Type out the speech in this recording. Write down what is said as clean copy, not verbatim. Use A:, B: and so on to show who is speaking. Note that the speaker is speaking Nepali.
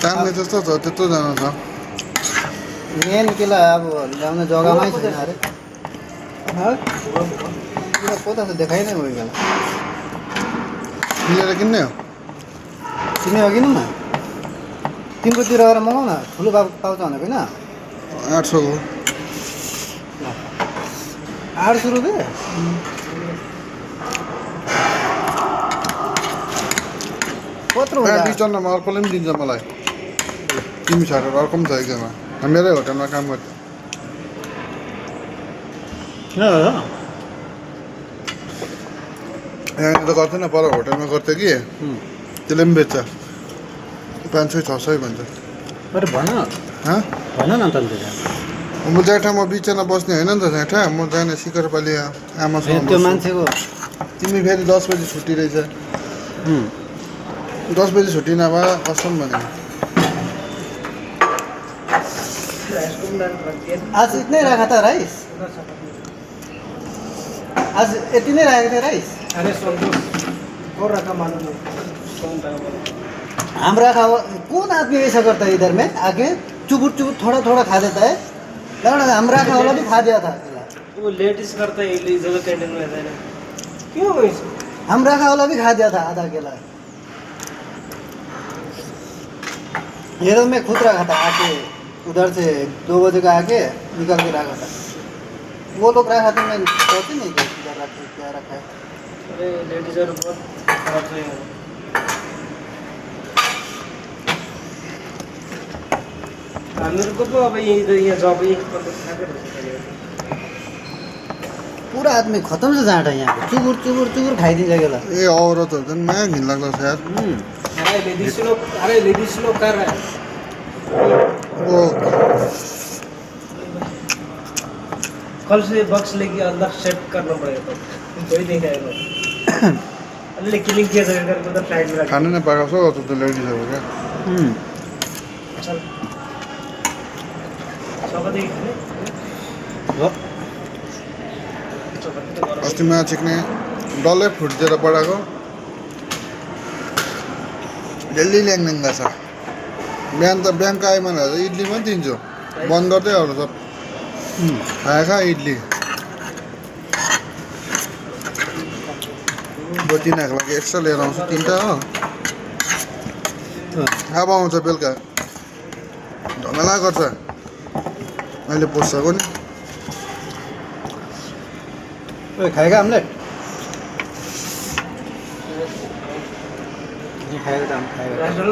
A: दामले जस्तो छ त्यत्रो जानु छ
B: मेन केलाई अब ल्याउने जग्गामै छैन अरे कोता त देखाइ नै गयो केला
A: मिलेर किन्ने हो
B: तिमी हो किनौँ न तिम्रोतिर गएर मगाउ न ठुलो पाउँछ भनेको होइन
A: 800 हो
B: 800 रुपियाँ कत्रो हुन्छ
A: बिचनमा अर्कोले पनि दिन्छ मलाई तिमी छोडेर अर्को पनि छ एकजना मेरै होटलमा काम गर्छ यहाँ त गर्दैन पर होटलमा गर्थ्यो कि त्यसले पनि बेच्छ 500-600 भन्छ
B: अरे भन न त
A: म ज्याठा म बिचमा बस्ने होइन नि त ज्याठा म जाने शिखरपाली आमासँग
B: त्यो मान्छेको
A: तिमी फेरि 10 बजी छुट्टी रहेछ 10 बजी छुट्टी नभए कसम भने
B: आज इतनै राखा था राइस आज यति नै राखेको थियो राइस
C: अरे और रखा मालूम
B: हम रखा हुआ कौन आदमी ऐसा करता है इधर में आके चुबुर चुबुर थोड़ा थोड़ा खा देता है लगना हम रखा वाला भी खा दिया था
C: वो लेडीज करता है इधर कैंटीन में रहता है क्यों वैसे
B: हम रखा वाला भी खा दिया था आधा केला ये तो मैं खुद रखा था आके उधर से 2 बजे का आके निकल के रखा था वो लोग रखा था मैं सोचे नहीं कि इधर रखे क्या रखा है
C: अरे लेडीज और बहुत खराब है मेरे को तो अब ये जॉब ही
B: पूरा आदमी खत्म से जाँट है यहाँ पे चुबुर चुबुर चुबुर खाइदिन्छ केला
A: ए औरतहरू झन् माया घिन लाग्दो छ यार
C: अरे लेडीज लोग कर रहा है
A: ओ
C: कल से बक्स लेके अंदर सेट करना पड़ेगा तो कोई नहीं खाएगा अरे किलिंग किया जाएगा उधर साइड में रख
A: खानु नै पाएको छ त्यो लेडिजहरू क्या
C: चल चौपती
A: अस्ति माया चिक्ने डल्लै फुटिदिएर पठाएको डेली ल्याङल्याङ्गा छ बिहान त बिहानको आयो भने इडली मात्रै दिन्छु बन्द गर्दै आउनु सब खाएका इडली बतिनाको लागि एक्स्ट्रा लिएर आउँछु 3टा हो अब आउँछ बेलुका झमेला गर्छ अहिले पोसाएको नि
B: खाएगा आमलेट नहीं खाएगा तो हम खाएगा
C: चल